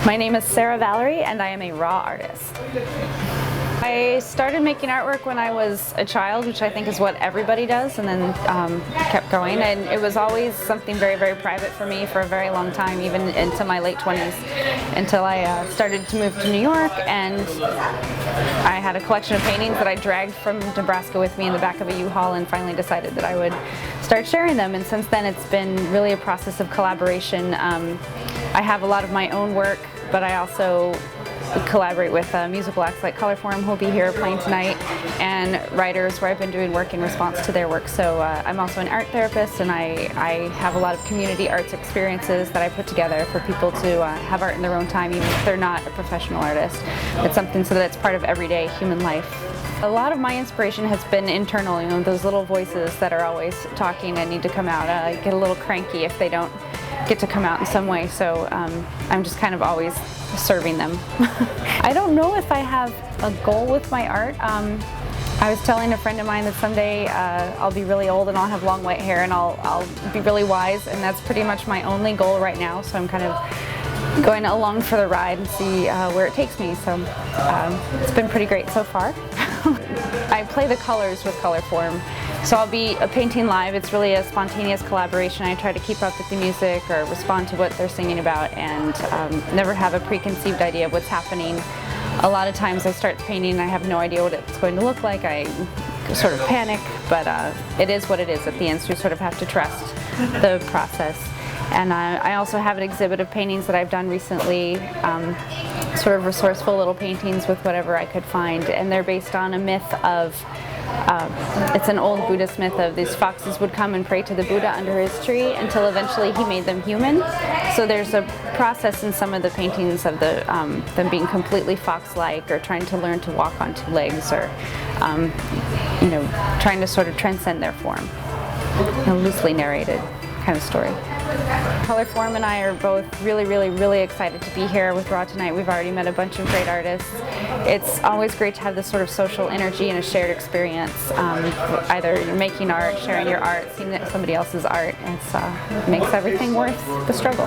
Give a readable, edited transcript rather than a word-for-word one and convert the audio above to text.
My name is Valeri and I am a raw artist. I started making artwork when I was a child, which I think is what everybody does, and then kept going. And it was always something very, very private for me for a very long time, even into my late 20s, until I started to move to New York, and I had a collection of paintings that I dragged from Nebraska with me in the back of a U-Haul, and finally decided that I would start sharing them. And since then it's been really a process of collaboration. I have a lot of my own work, but I also collaborate with musical acts like Colorform, who will be here playing tonight, and writers where I've been doing work in response to their work. So I'm also an art therapist, and I have a lot of community arts experiences that I put together for people to have art in their own time, even if they're not a professional artist. It's something so that it's part of everyday human life. A lot of my inspiration has been internal, those little voices that are always talking and need to come out. I get a little cranky if they don't get to come out in some way, so I'm just kind of always serving them. I don't know if I have a goal with my art. I was telling a friend of mine that someday I'll be really old and I'll have long white hair and I'll be really wise, and that's pretty much my only goal right now, so I'm kind of going along for the ride and see where it takes me. So it's been pretty great so far. I play the colors with Colorform. So I'll be painting live. It's really a spontaneous collaboration. I try to keep up with the music or respond to what they're singing about, and never have a preconceived idea of what's happening. A lot of times I start painting and I have no idea what it's going to look like. I sort of panic, but it is what it is at the end, so you sort of have to trust the process. And I also have an exhibit of paintings that I've done recently, sort of resourceful little paintings with whatever I could find, and they're based on a myth of it's an old Buddhist myth of these foxes would come and pray to the Buddha under his tree until eventually he made them human. So there's a process in some of the paintings of them being completely fox-like, or trying to learn to walk on two legs, or trying to sort of transcend their form. A loosely narrated kind of story. Colorform and I are both really, really, really excited to be here with Raw tonight. We've already met a bunch of great artists. It's always great to have this sort of social energy and a shared experience. Either you're making art, sharing your art, seeing somebody else's art. It makes everything worth the struggle.